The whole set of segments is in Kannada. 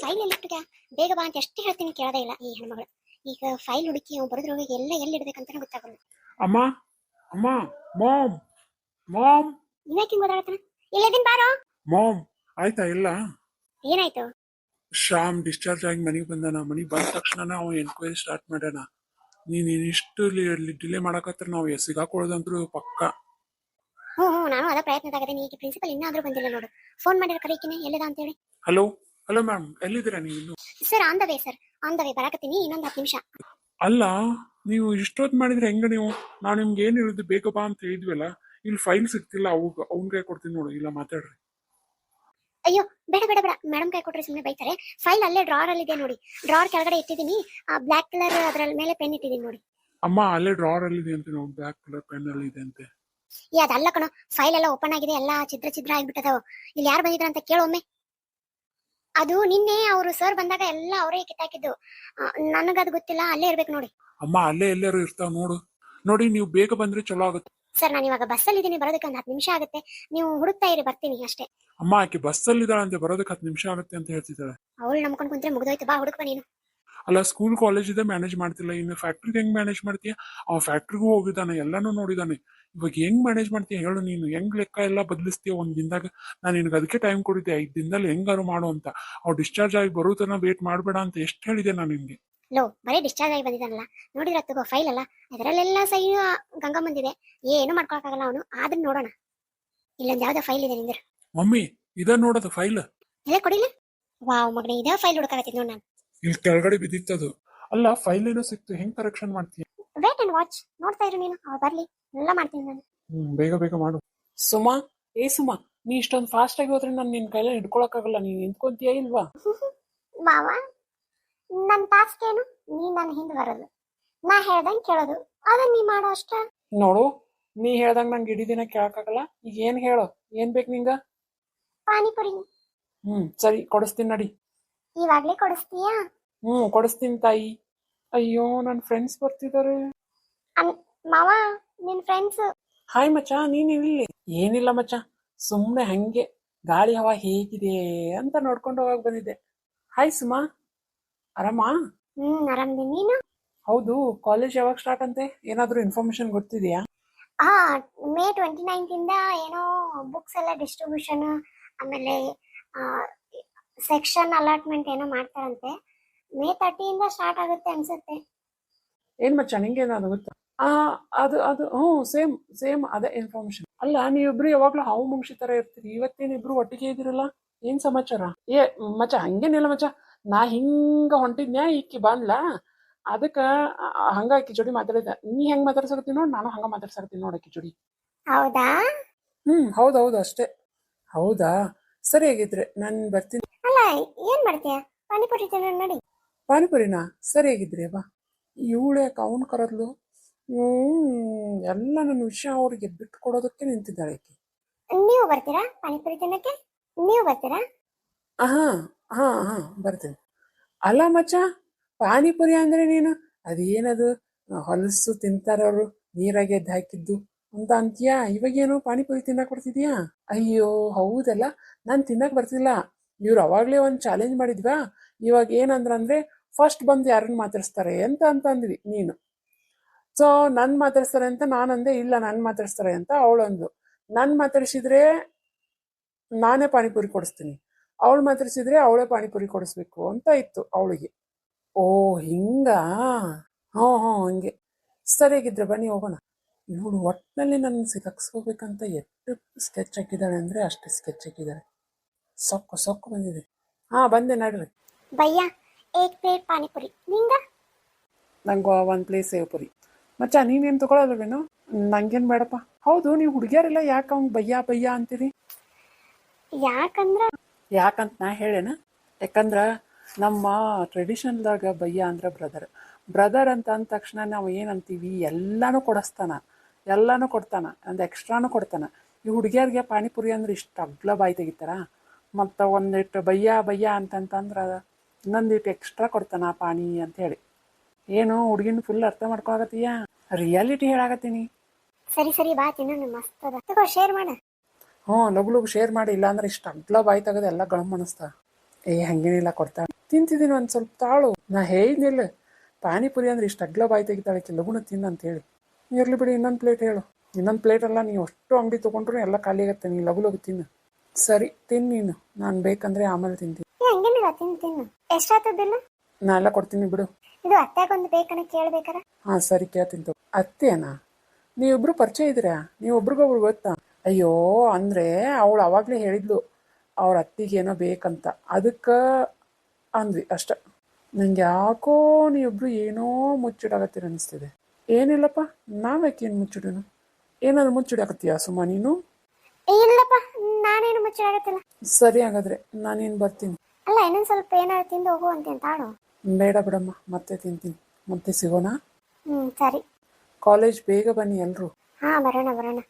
ಫೈಲ್ ಎಲ್ಲಿಟ್ಟಿದ್ಯಾ ಬೇಗ ಬಾ ಅಂತ ಎಷ್ಟು ಹೇಳ್ತೀನಿ ಕೇಳೋದೇ ಇಲ್ಲ ಈ ಹೆಣ್ಮಗಳು. ಈಗ ಫೈಲ್ ಹುಡುಕಿ ಅವ್ನು ಬರೆದ್ರೊಳಗೆ ಎಲ್ಲ ಎಲ್ಲಿ ಇಡ್ಬೇಕಂತಾನೆ ಗೊತ್ತಾಗಲ್ಲ. ಅಮ್ಮ ಅಮ್ಮ ಮಾಮ್ ಮಾಮ್ ಇನ್ಯಾಕೆ ಹಿಂಗ್ ಓದಾಡತಾನ? ಇಲ್ಲದಿನ್ ಬಾರೋ. ಮಾಮ್ ಆಯ್ತಾ ಇಲ್ಲ? ಏನಾಯ್ತು? ಶ್ಯಾಮ್ ಡಿಸ್ಚಾರ್ಜ್ ಆಗಿ ಮನೆಗೆ ಬಂದಾನ. ಮನೆಗೆ ಬಂದ ತಕ್ಷಣ ಅವ್ನು ಎನ್ಕ್ವೈರಿ ಸ್ಟಾರ್ಟ್ ಮಾಡ್ಯಾನ. ನೀನ್ ಇಷ್ಟು ಡಿಲೇ ಮಾಡಕತ್ರ ನಾವು ಸಿಗಾಕೊಳ್ಳೋದಂದ್ರು ಪಕ್ಕ. ಹ್ಞೂ ನಾನು ಅದ ಪ್ರಯತ್ನದಾಗದೇನಿ. ಈಗ ಪ್ರಿನ್ಸಿಪಲ್ ಇನ್ನಾದ್ರೂ ಬಂದಿಲ್ಲ ನೋಡು. ಫೋನ್ ಮಾಡಿರ ಕರೀಕಿನಿ ಎಲ್ಲಿದ ಅಂತೇಳಿ. ಹಲೋ ಹಲೋ ಮ್ಯಾಮ್, ಎಲ್ಲಿದ್ದೀರಾ ನೀವು ಇನ್ನು? Sir on the way sir, on the way ಬರಾಕತ್ತೀನಿ, ಇನ್ನೊಂದು 10 ನಿಮಿಷ. ಅಲ್ಲ, ನೀವು ಇಷ್ಟೊತ್ತು ಮಾಡಿದ್ರೆ ಹೆಂಗ ನೀವು? ನಾವು ನಿಮ್ಗೆ ಏನು ಹೇಳಿದ್ವಿ, ಬೇಗ ಬಾ ಅಂತ ಹೇಳಿದ್ವಲ್ಲ. ಇಲ್ಲಿ ಫೈಲ್ ಸಿಗ್ತಿಲ್ಲ, ಅವ್ನ ಕೊಡ್ತೀನಿ ನೋಡು, ಇಲ್ಲ ಮಾತಾಡ್ರಿ. ಅಯ್ಯೋ ಬೇಡ ಬೇಡ ಬೇಡ, ಮೇಡಮ್ ಕೈ ಕೊಟ್ರೆ ಸುಮ್ಮನೆ ಬೈತಾರೆ. ಫೈಲ್ ಅಲ್ಲೇ ಡ್ರಾರ್ ಅಲ್ಲಿ ಇದೆ ನೋಡಿ, ಡ್ರಾರ್ ಕೆಳಗಡೆ ಇಟ್ಟಿದ್ದೀನಿ. ಬ್ಲಾಕ್ ಕಲರ್ ಅದರ ಮೇಲೆ ಪೆನ್ ಇಟ್ಟಿದ್ದೀನಿ ನೋಡಿ. ಅಮ್ಮ ಅಲ್ಲೇ ಡ್ರಾರ್ ಅಲ್ಲಿ ಇದೆ ಅಂತ ನೋಡಿ, ಬ್ಲಾಕ್ ಕಲರ್ ಪೆನ್ ಅಲ್ಲಿ ಇದೆ ಅಂತೆ. ಅದಲ್ಲ ಕಣೋ, ಫೈಲ್ ಎಲ್ಲ ಓಪನ್ ಆಗಿದೆ, ಎಲ್ಲ ಛಿದ್ರ ಆಗ್ಬಿಟ್ಟದವ. ಇಲ್ಲಿ ಯಾರು ಬಂದಿದ್ರ ಅಂತ ಕೇಳೊಮ್ಮೆ. ಅದು ನಿನ್ನೆ ಅವರು ಸರ್ ಬಂದಾಗ ಎಲ್ಲ ಅವರೇ ಕಿತ್ತಾಕಿದ್ದು, ನನಗದು ಗೊತ್ತಿಲ್ಲ. ಅಲ್ಲೇ ಇರ್ಬೇಕು ನೋಡಿ. ಅಮ್ಮ ಅಲ್ಲೇ ಎಲ್ಲರೂ ಇರ್ತಾವ ನೋಡು. ನೋಡಿ ನೀವು ಬೇಗ ಬಂದ್ರೆ ಚಲೋ ಆಗುತ್ತೆ. ಸರ್ ನಾನು ಇವಾಗ ಬಸ್ಸಲ್ಲಿ ಇದ್ದೀನಿ, ಬರೋದಕ್ಕೆ ಒಂದು 10 ನಿಮಿಷ ಆಗುತ್ತೆ. ನೀವು ಹುಡುಕ್ತಾ ಇರಿ, ಬರ್ತೀನಿ ಅಷ್ಟೇ. ಅಮ್ಮ ಆಕೆ ಬಸ್ಸಲ್ಲಿ ಇದ್ದಾಳಂತೆ, ಬರೋದಕ್ಕೆ 10 ನಿಮಿಷ ಆಗುತ್ತೆ ಅಂತ ಹೇಳ್ತಿದ್ದಾಳೆ. ಅವಳು ನಂಬ್ಕೊಂಡು ಕುಂತ್ರೆ ಮುಗಿದೋಯ್ತು, ಬಾ ಹುಡುಕ್ಬಾ ನೀನು. ಅಲ್ಲ, ಸ್ಕೂಲ್ ಕಾಲೇಜ್ ಇದೆ ಮ್ಯಾನೇಜ್ ಮಾಡ್ತಿಲ್ಲ, ಇನ್ನು ಫ್ಯಾಕ್ಟ್ರಿಗೆ ಹೆಂಗ್ ಮ್ಯಾನೇಜ್ ಮಾಡ್ತೀಯ? ಅವ ಫ್ಯಾಕ್ಟ್ರಿಗೂ ಹೋಗಿದ್ದಾನೆ, ಎಲ್ಲಾನು ನೋಡಿದಾನೆ. ಇವಾಗ ಹೆಂಗ್ ಮ್ಯಾನೇಜ್ ಮಾಡ್ತೀಯ ಹೇಳು ನೀನು? ಹೆಂಗ್ ಲೆಕ್ಕ ಎಲ್ಲ ಬದಲಿಸ್ತೀಯ ಒಂದ್ ದಿನದಾಗ? ನಾನು ನಿನಗೆ ಅದಕ್ಕೆ ಟೈಮ್ ಕೊಡಿದ್ದೆ, 5 ದಿನದಲ್ಲಿ ಹೆಂಗಾರು ಮಾಡು ಅಂತ. ಅವ್ರು ಡಿಸ್ಚಾರ್ಜ್ ಆಗಿ ಬರೋ ತನ ವೇಟ್ ಮಾಡಬೇಡ ಅಂತ ಎಷ್ಟು ಹೇಳಿದೆ ನಾನು ನಿನ್ಗೆ. ಲೋ, ಬರೀ ಡಿಸ್ಚಾರ್ಜ್ ಆಗಿ ಬಂದಿದ್ದಾನಲ್ಲ, ನೋಡಿದ್ರ ತಗೋ ಫೈಲ್ ಅಲ್ಲ, ಅದರಲ್ಲೆಲ್ಲ ಸೈ ಗಂಗಾ ಬಂದಿದೆ. ಏನು ಮಾಡ್ಕೊಳಕ್ಕಾಗಲ್ಲ ಅವನು. ಆದ್ರೂ ನೋಡೋಣ. ಇಲ್ಲೊಂದು ಯಾವ್ದೋ ಫೈಲ್ ಇದೆ ನಿಂದ್ರ. ಮಮ್ಮಿ ಇದ ನೋಡೋದು ಫೈಲ್. ಎಲ್ಲ ಕೊಡಿಲ್ಲ. ವಾವ್ ಮಗನೇ, ಇದೇ ಫೈಲ್ ಹುಡುಕಾಕತ್ತೀನಿ ನೋಡ್ ನಾನು. ಇಲ್ಲಿ ಕೆಳಗಡೆ ಬಿದ್ದಿತ್ತದು. ಅಲ್ಲ, ಫೈಲ್ ಏನೋ ಸಿಕ್ತು, ಹೆಂಗ್ ಕರೆಕ್ಷನ್ ಮಾಡ್ತೀಯ? ವೇಟ್ ಅಂಡ್ ವಾಚ್, ನೋಡ್ತಾ ಇರು ನೀನು, ಅವ್ರು ಬರ್ಲಿ, ಎಲ್ಲ ಮಾಡ್ತೀನಿ ನಾನು. ಬೇಗ ಬೇಗ ಮಾಡು. ಸುಮಾ, ಸುಮಾ, ನೀ ಇಷ್ಟೊಂದು ಫಾಸ್ಟ್ ಆಗಿ ಹೋದ್ರೆ ನಾನು ನಿನ್ ಕೈಲ ಹಿಡ್ಕೊಳಕ್ಕಾಗಲ್ಲ. ನೀನ್ ನಿಂತ್ಕೊಂತೀಯ ಇಲ್ವಾ? ಮಾವ, ನನ್ನ ಟಾಸ್ಕ್ ಏನು? ನೀ ನನ್ನ ಹಿಂದೆ ಬರೋದು, ನಾ ಹೇಳ್ದಂಗೆ ಕೇಳೋದು, ಅದನ್ನ ನೀ ಮಾಡೋ ಅಷ್ಟ. ನೋಡು, ನೀ ಹೇಳ್ದಂಗ ನಂಗೆ ಇಡೀ ದಿನ ಕೇಳಕ್ಕಾಗಲ್ಲ. ಈಗ ಏನ್ ಹೇಳೋ, ಏನ್ ಬೇಕು ನಿಂಗ? ಪಾನಿಪುರಿ. ಸರಿ, ಕೊಡಿಸ್ತೀನಿ ನಡಿ. ಇವಾಗ್ಲೇ ಕೊಡಿಸ್ತೀಯಾ? ಕೊಡಿಸ್ತೀನಿ ತಾಯಿ. ಅಯ್ಯೋ, ನನ್ನ ಫ್ರೆಂಡ್ಸ್ ಬರ್ತಿದ್ದಾರೆ. ಮಾವ, ನಿನ್ ಫ್ರೆಂಡ್ಸ್. ಹಾಯ್ ಮಚ್ಚ, ನೀನ್ ಇಲ್ಲಿ? ಏನಿಲ್ಲ ಮಚ್ಚ, ಸುಮ್ನೆ ಹಂಗೆ ಗಾಳಿ ಹವಾ ಹೇಗಿದೆ ಅಂತ ನೋಡ್ಕೊಂಡು ಹೋಗಕ್ ಬಂದಿದ್ದೆ. ಹಾಯ್ ಸುಮಾ, ಆರಾಮಾ? ಆರಾಮದಿ, ನೀನು? ಹೌದು, ಕಾಲೇಜ್ ಯಾವಾಗ ಸ್ಟಾರ್ಟ್ ಅಂತೆ? ಏನಾದ್ರೂ ಇನ್ಫಾರ್ಮೇಶನ್ ಗೊತ್ತಿದೆಯಾ? ಮೇ 29 ಇಂದ ಏನೋ ಬುಕ್ಸ್ ಎಲ್ಲ ಡಿಸ್ಟ್ರಿಬ್ಯೂಷನ್, ಆಮೇಲೆ ಸೆಕ್ಷನ್ ಅಲಾಟ್ಮೆಂಟ್ ಏನೋ ಮಾಡ್ತಾರಂತೆ. ಮೇ 30 ಇಂದ ಸ್ಟಾರ್ಟ್ ಆಗುತ್ತೆ ಅನ್ಸುತ್ತೆ. ಏನ್ ಮಚ್ಚ, ನಿಂಗೇನಾದ್ರು ಗೊತ್ತಾ? ಅದು ಅದು ಸೇಮ್ ಸೇಮ್ ಅದೇ ಇನ್ಫಾರ್ಮೇಶನ್. ಅಲ್ಲ, ನೀವಿಬ್ರು ಯಾವಾಗ್ಲೂ ಹಾವು ಮುಂಗ್ಸಿ ತರ ಇರ್ತೀರಿ, ಇವತ್ತೇನಿಬ್ರು ಒಟ್ಟಿಗೆ ಇದಿರಲ್ಲ, ಏನ್ ಸಮಾಚಾರ? ಮಚ್ಚ ಹಂಗೇನಿಲ್ಲ ಮಚ್ಚ, ನಾ ಹಿಂಗ ಹೊಂಟಿದ್ನ್ಯಾ, ಈಕಿ ಬಂದ್ಲಾ, ಅದಕ್ಕ ಹಂಗ ಆಕಿ ಜೋಡಿ ಮಾತಾಡಿದ. ನೀ ಹೆಂಗ್ ಮಾತಾಡ್ಸಕತ್ತೀನಿ ನೋಡ್, ನಾನು ಹಂಗ ಮಾತಾಡ್ಸಕತ್ತೀನಿ ನೋಡ್ ಆಕಿ ಜೋಡಿ. ಹೌದಾ? ಹೌದೌದು ಅಷ್ಟೇ. ಹೌದಾ, ಸರಿ ಆಗಿದ್ರೆ ನಾನು ಬರ್ತೀನಿ. ಅಲ್ಲ, ಏನ್ ಮಾಡ್ತೀಯ? ಪಾನಿಪುರಿ ತಿನ್ನೋಣ ನಡಿ. ಪಾನಿಪುರಿನಾ? ಸರಿ ಆಗಿದ್ರೆ ಬಾ. ಇವಳು ಯಾಕೆ ಅವನ್ ಕರದ್ಲು? ಎಲ್ಲ ನನ್ನ ವಿಷಯ ಅವ್ರಿಗೆ ಬಿಟ್ಟು ಕೊಡೋದಕ್ಕೆ ನಿಂತಿದ್ದಾಳೆ ಆಕಿ. ನೀವು ಬರ್ತೀರಾ ಪಾನಿಪುರಿ ತಿನ್ನಕ್ಕೆ? ನೀವು ಬರ್ತೀರಾ? ಹಾ ಹಾ ಹಾ ಬರ್ತೀನಿ. ಅಲ್ಲ ಮಚ್ಚ, ಪಾನಿಪುರಿ ಅಂದ್ರೆ ನೀನು ಅದೇನದು ಹೊಲಸು ತಿಂತಾರವ್ರು, ನೀರಾಗೆ ಎದ್ದು ಹಾಕಿದ್ದು ಅಂತ ಅಂತೀಯಾ? ಇವಾಗೇನು ಪಾನಿಪುರಿ ತಿನ್ನಕ್ ಬರ್ತಿದ್ಯಾ? ಅಯ್ಯೋ ಹೌದಲ್ಲ, ನಾನು ತಿನ್ನಕ್ ಬರ್ತಿಲ್ಲ. ಇವ್ರು ಅವಾಗ್ಲೇ ಒಂದು ಚಾಲೆಂಜ್ ಮಾಡಿದ್ವಾ, ಇವಾಗ ಏನಂದ್ರೆ ಫಸ್ಟ್ ಬಂದು ಯಾರನ್ನ ಮಾತಾಡಿಸ್ತಾರೆ ಅಂತ ಅಂದ್ವಿ ನೀನು. ಸೊ ನನ್ ಮಾತಾಡ್ಸ್ತಾರೆ ಅಂತ ನಾನಂದೆ, ಇಲ್ಲ ನನ್ ಮಾತಾಡ್ಸ್ತಾರೆ ಅಂತ ಅವಳಂದು. ನನ್ ಮಾತಾಡ್ಸಿದ್ರೆ ನಾನೇ ಪಾನಿಪುರಿ ಕೊಡಿಸ್ತೀನಿ, ಅವಳು ಮಾತಾಡ್ಸಿದ್ರೆ ಅವಳೇ ಪಾನಿಪುರಿ ಕೊಡಿಸ್ಬೇಕು ಅಂತ ಇತ್ತು ಅವಳಿಗೆ. ಓ ಹಿಂಗ? ಹಂಗೆ. ಸರಿಯಾಗಿದ್ರೆ ಬನ್ನಿ ಹೋಗೋಣ. ಇವಳು ಒಟ್ಟಿನಲ್ಲಿ ನನ್ನ ಸಿಲಕ್ಸ್ಕೋಬೇಕಂತ ಎಷ್ಟು ಸ್ಕೆಚ್ ಹಾಕಿದ್ದಾಳೆ ಅಂದ್ರೆ ಅಷ್ಟು ಸ್ಕೆಚ್ ಹಾಕಿದ್ದಾಳೆ. ಸೊಕ್ಕು ಬಂದಿದೆ. ಬಂದೆ ನಡ್ರಿ. ಭಯ್ಯ, 1 ಪ್ಲೇಟ್ ಪಾನಿಪುರಿ. ನಿಂಗ? ನಂಗೆ 1 ಪ್ಲೇಟ್ ಸೇವ್ ಪುರಿ. ಮಚ್ಚ ನೀನೇನು ತಗೊಳ್ಳೋಲ್ವೇನು? ನಂಗೇನು ಬೇಡಪ್ಪ. ಹೌದು, ನೀವು ಹುಡುಗಿಯರೆಲ್ಲ ಯಾಕೆ ಅವ್ನು ಬಯ್ಯ ಅಂತೀರಿ? ಯಾಕಂತ ನಾ ಹೇಳೇನ? ಯಾಕಂದ್ರೆ ನಮ್ಮ ಟ್ರೆಡಿಷನ್ದಾಗ ಬಯ್ಯ ಅಂದ್ರೆ ಬ್ರದರ್ ಅಂತ ಅಂದ ತಕ್ಷಣ ನಾವು ಏನಂತೀವಿ, ಎಲ್ಲಾನು ಕೊಡಿಸ್ತಾನ, ಎಲ್ಲಾನು ಕೊಡ್ತಾನ, ಒಂದು ಎಕ್ಸ್ಟ್ರಾನು ಕೊಡ್ತಾನ. ಈ ಹುಡುಗಿಯರಿಗೆ ಪಾನಿಪುರಿ ಅಂದ್ರೆ ಇಷ್ಟ ಅಗ್ಲ ಬಾಯಿ ತೆಗಿತಾರ, ಮತ್ತು ಒಂದಿಟ್ಟು ಬಯ್ಯ ಅಂತಂದ್ರೆ ಇನ್ನೊಂದಿಟ್ಟು ಎಕ್ಸ್ಟ್ರಾ ಕೊಡ್ತಾನ ಪಾನಿ ಅಂತ ಹೇಳಿ. ಏನು ಹುಡುಗಿನ ಫುಲ್ ಅರ್ಥ ಮಾಡ್ಕೊಳಕತ್ತೀಯ? ರಿಯಾಲಿಟಿ ಹೇಳಾಕತ್ತೀನಿ. ಸರಿ ಬಾ ತಿನ್ನೋಣ, ಮಸ್ತ್ ಅದ. ಶೇರ್ ಮಾಡ. ಲಗು ಶೇರ್ ಮಾಡಿ, ಇಲ್ಲಾಂದ್ರೆ ಇಷ್ಟ ಅಗ್ಲ ಬಾಯಿ ತೆಗೆದು ಎಲ್ಲ ಗಣಮ್ ಅನಿಸ್ತಾ. ಹಂಗೇನಿಲ್ಲ ಕೊಡ್ತಾಳೆ. ತಿಂತಿದ್ದೀನಿ ಒಂದು ಸ್ವಲ್ಪ ತಾಳು. ನಾ ಹೇಳಿದ್ನಿಲ್ಲ ಪಾನಿಪುರಿ ಅಂದ್ರೆ ಇಷ್ಟು ಅಗ್ಲ ಬಾಯಿ ತೆಗಿತಾಳೆ ಲಗುನ ತಿನ್ನು ಅಂತ ಹೇಳಿ. ಇರ್ಲಿ ಬಿಡಿ, ಇನ್ನೊಂದು ಪ್ಲೇಟ್ ಹೇಳು. ಇನ್ನೊಂದು ಪ್ಲೇಟ್ ಅಲ್ಲ, ನೀವು ಅಷ್ಟು ಅಂಗಡಿ ತೊಗೊಂಡ್ರು ಎಲ್ಲ ಖಾಲಿ ಆಗುತ್ತೆ. ನೀನು ಲಗು ಲಗು ತಿನ್ನು. ಸರಿ ತಿನ್ನು ನೀನು, ನಾನು ಬೇಕಂದ್ರೆ ಆಮೇಲೆ ತಿಂತೀನಿ. ಹಂಗೇನಿಲ್ಲ, ತಿನ್ನು. ಎಷ್ಟಾಗ್ತದಿಲ್ಲ? ನಾ ಎಲ್ಲ ಕೊಡ್ತೀನಿ ಬಿಡು. ಇದು ಅತ್ತೆಗೊಂದು ಬೇಕನ್ನ ಕೇಳ್ಬೇಕಾರ? ಹಾಂ ಸರಿ, ಕೇಳ್ತೀನಿ. ಅತ್ತೇನಾ? ನೀವಿಬ್ರು ಪರಿಚಯ ಇದ್ದೀರಾ? ನೀವೊಬ್ರಿಗೊಬ್ರು ಗೊತ್ತಾ? ಅಯ್ಯೋ ಅಂದರೆ ಅವಳು ಅವಾಗಲೇ ಹೇಳಿದ್ಲು ಅವ್ರ ಅತ್ತಿಗೇನೋ ಬೇಕಂತ, ಅದಕ್ಕೆ ಅಂದ್ವಿ ಅಷ್ಟ. ನಂಗೆ ಯಾಕೋ ನೀವಿಬ್ರು ಏನೋ ಮುಚ್ಚಿಡಾಕತ್ತೀರ ಅನಿಸ್ತಿದೆ. ಏನಿಲ್ಲಪ್ಪ, ನಾವ್ಯಾಕೇನು ಮುಚ್ಚಿಡೋನು? ಏನಾದ್ರು ಮುಚ್ಚಿಡಾಕತ್ತೀಯಾ ಸುಮ್ಮ ನೀನು? ಇಲ್ಲಪ್ಪ, ನಾನೇನು ಮುಚ್ಚಾಗತ್ತಿಲ್ಲ. ಸರಿ ಹಾಗಾದ್ರೆ ನಾನೇನು ಬರ್ತೀನಿ. ಅಲ್ಲ, ಇನ್ನೊಂದು ಸ್ವಲ್ಪ ಏನಾದ್ರು ತಿಂದು ಹೋಗು ಅಂತ ತಾಳು. ಬೇಡ ಬಿಡಮ್ಮ, ಮತ್ತೆ ತಿಂತೀನಿ. ಮತ್ತೆ ಸಿಗೋಣ. ಸರಿ. ಕಾಲೇಜ್ ಬೇಗ ಬನ್ನಿ ಎಲ್ಲರೂ. ಹಾ, ಬರೋಣ.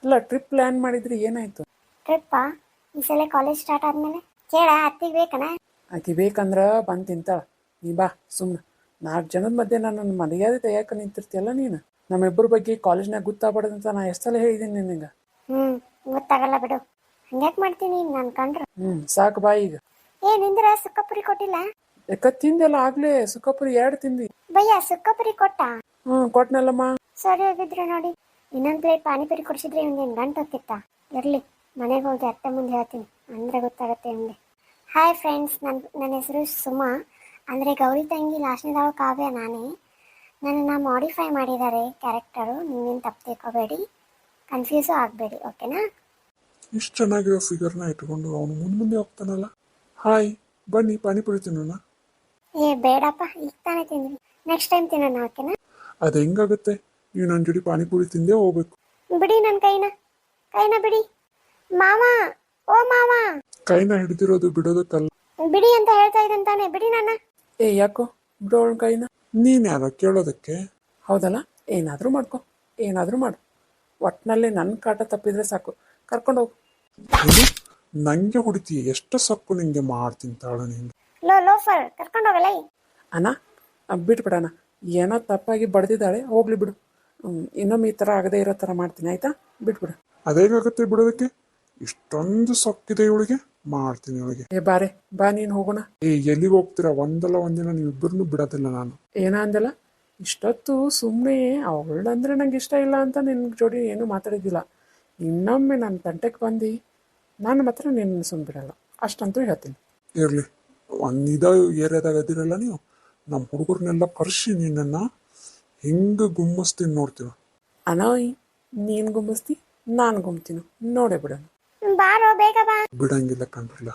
ಅಲ್ಲ, ಟ್ರಿಪ್ ಪ್ಲ್ಯಾನ್ ಮಾಡಿದ್ರಿ, ಏನಾಯ್ತು? ಟ್ರಿಪ್ಪಾ? ಈ ಸಲ ಕಾಲೇಜ್ ಸ್ಟಾರ್ಟ್ ಆದ್ಮೇಲೆ ಕೇಳ ಅತ್ತಿಗೆ ಬೇಕನ? ಆಕೆ ಬೇಕಂದ್ರ ಬಂದು ತಿಂತಾಳ. ನೀ ಬಾ ಸುಮ್ಮನೆ. 4 ಜನದ ಮಧ್ಯೆ ನನ್ನ ಮರ್ಯಾದೆ ತೆಗಿಯಾಕ ನಿಂತಿರ್ತೀಯಲ್ಲ ನೀನು. ನಮ್ಮಿಬ್ಬರ ಬಗ್ಗೆ ಕಾಲೇಜ್ನಾಗ ಗೊತ್ತಾಗ್ಬಾರ್ದಂತ ನಾ ಎಷ್ಟು ಸಲ ಹೇಳಿದ್ದೀನಿ ನಿನಗೆ. ಗೊತ್ತಾಗಲ್ಲ ಬಿಡು. ಹಂಗ್ಯಾಕೆ ಮಾಡ್ತೀನಿ ನಾನು ಕಂಡ್ರು. ಸಾಕು ಬಾ ಈಗ. ನಿಂದ್ರ ಸುಕ್ಕಪುರಿ ಕೊಟ್ಟಿಲ್ಲ? ಯಾಕ ತಿಂದೆಲ್ಲ ಆಗ್ಲೇ? ಸುಕ್ಕಪುರಿ 2 ತಿಂದ್ವಿ. ಭಯ್ಯ ಸುಕ್ಕಪುರಿ ಕೊಟ್ಟ? ಕೊಟ್ನಲ್ಲಮ್ಮ. ಸರಿ ಹೋಗಿದ್ರು ನೋಡಿ. ಇನ್ನೊಂದು ಪ್ಲೇಟ್ ಪಾನಿಪುರಿ ಕೊಡಿಸಿದ್ರೆ ಇವ್ನೇನು ಗಂಟು ಹೋಗ್ತಿತ್ತ? ಇರಲಿ, ಮನೆಗೆ ಹೋಗಿ ಅತ್ತೆ ಮುಂದೆ ಹೇಳ್ತೀನಿ, ಅಂದರೆ ಗೊತ್ತಾಗತ್ತೆ ಇವ್ನಿಗೆ. ಹಾಯ್ ಫ್ರೆಂಡ್ಸ್, ನನ್ನ ಹೆಸರು ಸುಮಾ, ಅಂದರೆ ಗೌರಿ ತಂಗಿ ಲಾಸ್ಟ್ನೇದಾಳು ಕಾವ್ಯ ನಾನೇ. ನನ್ನನ್ನು ಮಾಡಿಫೈ ಮಾಡಿದ್ದಾರೆ ಕ್ಯಾರೆಕ್ಟರು. ನೀವೇನು ತಪ್ಪು ತಿಳ್ಕೊಬೇಡಿ, ಕನ್ಫ್ಯೂಸು ಆಗಬೇಡಿ, ಓಕೆನಾ? ಇಷ್ಟು ಚೆನ್ನಾಗಿರೋ ಫಿಗರ್ನ ಇಟ್ಕೊಂಡು ಅವನು ಮುಂದೆ ಹೋಗ್ತಾನಲ್ಲ. ಹಾಯ್, ಬನ್ನಿ ಪಾನಿಪುರಿ ತಿನ್ನೋಣ. ಬೇಡಪ್ಪ, ಈಗ ತಾನೇ ತಿಂದ್ವಿ, ನೆಕ್ಸ್ಟ್ ಟೈಮ್ ತಿನ್ನೋಣ, ಓಕೆನಾ? ಅದು ಹೆಂಗಾಗುತ್ತೆ? ನೀವು ನನ್ನ ಜೋಡಿ ಪಾನಿಪುರಿ ತಿಂದೇ ಹೋಗ್ಬೇಕು. ಬಿಡಿ ನನ್ನ ಕೈನ ಬಿಡಿ. ಮಾವ, ಓ ಮಾವ. ಕೈನ ಹಿಡಿದಿರೋದು ಬಿಡೋದಕ್ಕಲ್ಲ. ಬಿಡಿ ಅಂತ ಹೇಳ್ತಾ ಇದ್ದಂತಾನೆ, ಬಿಡಿ ನನ್ನ. ಯಾಕೋ ಬಿಡೋಳ ಕೈನ? ನೀನ್ ಯಾರೋ ಕೇಳೋದಕ್ಕೆ? ಹೌದಲ್ಲ, ಏನಾದರೂ ಮಾಡ್ಕೊ, ಏನಾದರೂ ಮಾಡು. ಒಟ್ಟಿನಲ್ಲಿ ನನ್ನ ಕಾಟ ತಪ್ಪಿದ್ರೆ ಸಾಕು, ಕರ್ಕೊಂಡು ಹೋಗು. ನಂಗೆ ಹೊಡಿತೀಯ? ಎಷ್ಟು ಸೊಕ್ಕು ನಿಂಗೆ ಮಾಡ್ತೀನಿ ತಾಳು ನಿಂಗೆ. ಲೋಫರ್, ಕರ್ಕೊಂಡು ಹೋಗಲ್ಲ. ಅಣ್ಣ ಬಿಟ್ಬಿಡಣ, ಏನೋ ತಪ್ಪಾಗಿ ಬಡ್ದಿದ್ದಾಳೆ, ಹೋಗ್ಲಿ ಬಿಡು. ಇನ್ನೊಮ್ಮೆ ಈ ಥರ ಆಗದೆ ಇರೋ ಥರ ಮಾಡ್ತೀನಿ, ಆಯ್ತಾ? ಬಿಟ್ಬಿಡು. ಅದೇಗಾಗುತ್ತೆ ಬಿಡೋದಕ್ಕೆ? ಇಷ್ಟೊಂದು ಸೊಕ್ಕಿದೆ ಇವಳಿಗೆ, ಮಾಡ್ತೀನಿ ಇವಳಿಗೆ. ಬಾರೆ ಬಾ, ನೀನು ಹೋಗೋಣ. ಎಲ್ಲಿಗೆ ಹೋಗ್ತೀರಾ? ಒಂದಲ್ಲ ಒಂದಿನ ನೀವಿಬ್ಬರನ್ನು ಬಿಡೋದಿಲ್ಲ ನಾನು. ಏನ ಅಂದಲ್ಲ ಇಷ್ಟೊತ್ತು? ಸುಮ್ಮನೆ ಅವಳಂದ್ರೆ ನಂಗೆ ಇಷ್ಟ ಇಲ್ಲ ಅಂತ ನಿನ್ನ ಜೋಡಿ ಏನೂ ಮಾತಾಡಿದ್ದಿಲ್ಲ. ಇನ್ನೊಮ್ಮೆ ನನ್ನ ತಂಟೆಗೆ ಬಂದು ನಾನು ಮಾತ್ರ ನಿನ್ನ ಸುಮ್ಬಿಡಲ್ಲ, ಅಷ್ಟಂತೂ ಹೇಳ್ತೀನಿ. ಇರಲಿ, ಒಂದಿದ ಏರಿಯಾದಾಗ ಅದಿರಲ್ಲ ನೀವು, ನಮ್ಮ ಹುಡುಗರನ್ನೆಲ್ಲ ಕರ್ಸಿ ನಿನ್ನನ್ನು ಹೆಂಗೆ ಗುಮ್ಮಿಸ್ತೀನಿ ನೋಡ್ತೀವಿ. ಅನಾಯ್, ನೀನು ಗುಮ್ಮಿಸ್ತಿ, ನಾನು ಗುಮ್ತೀನಿ, ನೋಡೇ ಬಿಡೋಣ. ಬಾರೋ, ಬೇಗ ಬಾ. ಬಿಡಂಗಿಲ್ಲ ಕಣ್ರಲ್ಲ,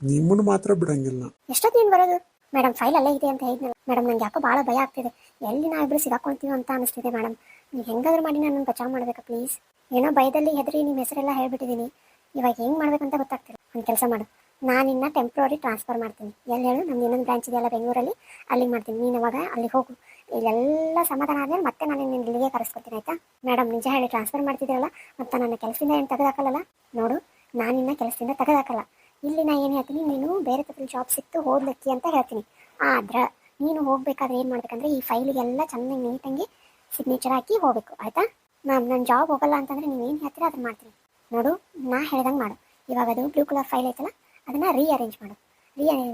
ನಿಮ್ಮನ್ನು ಮಾತ್ರ ಬಿಡಂಗಿಲ್ಲ. ಎಷ್ಟೊತ್ತು ನೀನು ಬರೋದು? ಮೇಡಮ್, ಫೈಲ್ ಅಲ್ಲೇ ಇದೆ ಅಂತ ಹೇಳಿದ್ನಲ್ಲ ಮೇಡಮ್. ನಂಗೆ ಯಾಕೋ ಭಾಳ ಭಯ ಆಗ್ತಿದೆ, ಎಲ್ಲಿ ನಾವಿಬ್ರು ಸಿಗಾಕೊಳ್ತೀವಿ ಅಂತ ಅನಿಸ್ತಿದೆ ಮೇಡಮ್. ನೀವು ಹೆಂಗಾದ್ರೂ ಮಾಡಿ ನನ್ನ ಬಚಾವ್ ಮಾಡಬೇಕಾ ಪ್ಲೀಸ್? ಏನೋ ಭಯದಲ್ಲಿ ಹೆದರಿ ನಿಮ್ಮ ಹೆಸರೆಲ್ಲ ಹೇಳ್ಬಿಟ್ಟಿದ್ದೀನಿ, ಇವಾಗ ಹೆಂಗೆ ಮಾಡ್ಬೇಕಂತ ಗೊತ್ತಾಗ್ತಿಲ್ಲ. ಒಂದು ಕೆಲಸ ಮಾಡು, ನಾನಿನ್ನ ಟೆಂಪ್ರವರಿ ಟ್ರಾನ್ಸ್ಫರ್ ಮಾಡ್ತೀನಿ. ಎಲ್ಲಿ ಹೇಳು? ನಮ್ದು ಇನ್ನೊಂದು ಬ್ರಾಂಚ್ ಇದೆಯಲ್ಲ ಬೆಂಗಳೂರಲ್ಲಿ, ಅಲ್ಲಿಗೆ ಮಾಡ್ತೀನಿ. ನೀನು ಅವಾಗ ಅಲ್ಲಿಗೆ ಹೋಗು. ಇಲ್ಲೆಲ್ಲ ಸಮಾಧಾನ ಆದಮೇಲೆ ಮತ್ತೆ ನಾನು ನಿನ್ನ ಇಲ್ಲಿಗೆ ಕರೆಸ್ಕೊತೀನಿ, ಆಯಿತಾ? ಮೇಡಮ್, ನಿಜ ಹೇಳಿ ಟ್ರಾನ್ಸ್ಫರ್ ಮಾಡ್ತಿದ್ದೀರಲ್ಲ, ಮತ್ತು ನನ್ನ ಕೆಲಸದಿಂದ ಏನು ತೆಗೆದಾಕಲ್ಲ ನೋಡು. ನಾನಿನ್ನ ಕೆಲಸದಿಂದ ತೆಗೆದಾಕಲ್ಲ. ಇಲ್ಲಿ ನಾ ಏನು ಹೇಳ್ತೀನಿ, ನೀನು ಬೇರೆ ತಪ್ಪಲ್ಲಿ ಜಾಬ್ ಸಿಕ್ತು ಹೋಗ್ಲಿಕ್ಕಿ ಅಂತ ಹೇಳ್ತೀನಿ. ಆದ್ರೆ ನೀನು ಹೋಗ್ಬೇಕಾದ್ರೆ ಏನು ಮಾಡ್ಬೇಕಂದ್ರೆ ಈ ಫೈಲಿಗೆಲ್ಲ ಚೆನ್ನಾಗಿ ನೀಟಾಗಿ ಸಿಗ್ನೇಚರ್ ಹಾಕಿ ಹೋಗಬೇಕು, ಆಯಿತಾ? ನನ್ನ ಜಾಬ್ ಹೋಗಲ್ಲ ಅಂತಂದರೆ ನೀವೇನು ಹೇಳ್ತೀರ ಅದನ್ನು ಮಾಡ್ತೀನಿ. ನೋಡು, ನಾ ಹೇಳ್ದಂಗೆ ಮಾಡು. ಇವಾಗ ಅದು ಬ್ಲೂ ಕಲರ್ ಫೈಲ್ ಐತಲ್ಲ, ಅದನ್ನು ರೀಅರೇಂಜ್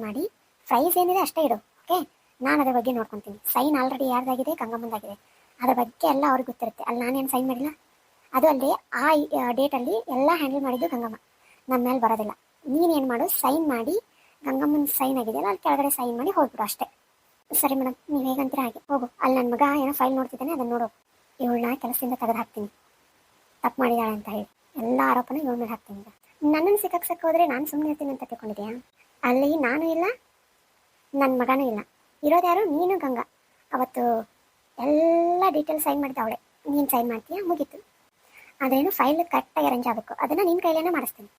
ಮಾಡಿ ಪ್ರೈಸ್ ಏನಿದೆ ಅಷ್ಟೇ ಇಡು, ಓಕೆ? ನಾನು ಅದ್ರ ಬಗ್ಗೆ ನೋಡ್ಕೊತೀನಿ. Sign already ಯಾರ್ದಾಗಿದೆ? ಗಂಗಮ್ಮಂದಾಗಿದೆ. ಅದ್ರ ಬಗ್ಗೆ ಎಲ್ಲ ಅವ್ರಿಗೆ ಗೊತ್ತಿರುತ್ತೆ. ಅಲ್ಲಿ ನಾನೇನು ಸೈನ್ ಮಾಡಿಲ್ಲ. ಅದು ಅಲ್ಲದೆ ಆ ಡೇಟಲ್ಲಿ ಎಲ್ಲ ಹ್ಯಾಂಡಲ್ ಮಾಡಿದ್ದು ಗಂಗಮ್ಮ, ನನ್ನ ಮೇಲೆ ಬರೋದಿಲ್ಲ. ನೀನೇನು ಮಾಡು, ಸೈನ್ ಮಾಡಿ, ಗಂಗಮ್ಮನ ಸೈನ್ ಆಗಿದೆಯಲ್ಲ ಅಲ್ಲಿ ಕೆಳಗಡೆ ಸೈನ್ ಮಾಡಿ ಹೋಗ್ಬಿಡು ಅಷ್ಟೇ. ಸರಿ ಮೇಡಮ್, ನೀವು ಹೇಗಂತೀರ ಹಾಗೆ. ಹೋಗು. ಅಲ್ಲಿ ನನ್ನ ಮಗ ಏನೋ ಫೈಲ್ ನೋಡ್ತಿದ್ದಾನೆ, ಅದನ್ನು ನೋಡು. ಇವಳನ್ನ ಕೆಲಸದಿಂದ ತೆಗೆದು ಹಾಕ್ತೀನಿ, ತಪ್ಪು ಮಾಡಿದಾಳೆ ಅಂತ ಹೇಳಿ ಎಲ್ಲ ಆರೋಪನ ಇವಳ ಮೇಲೆ ಹಾಕ್ತೀನಿ. ನನ್ನನ್ನು ಸಿಕ್ಕಾಕ್ಸಕ್ಕೆ ಹೋದರೆ ನಾನು ಸುಮ್ಮನೆ ಇರ್ತೀನಿ ಅಂತ ತಿಳ್ಕೊಂಡಿದ್ಯಾ? ಅಲ್ಲಿ ನಾನು ಇಲ್ಲ, ನನ್ನ ಮಗನೂ ಇಲ್ಲ. ಇರೋದು ಯಾರು? ನೀನು, ಗಂಗಾ. ಅವತ್ತು ಎಲ್ಲ ಡೀಟೇಲ್ಸ್ ಸೈನ್ ಮಾಡಿದ ಅವಳೆ, ನೀನು ಸೈನ್ ಮಾಡ್ತೀಯಾ, ಮುಗೀತು. ಅದೇನು ಫೈಲ್ ಕರೆಕ್ಟಾಗಿ ಅರೇಂಜ್ ಆಗಬೇಕು, ಅದನ್ನು ನಿನ್ನ ಕೈಲೇನೆ ಮಾಡಿಸ್ತೀನಿ.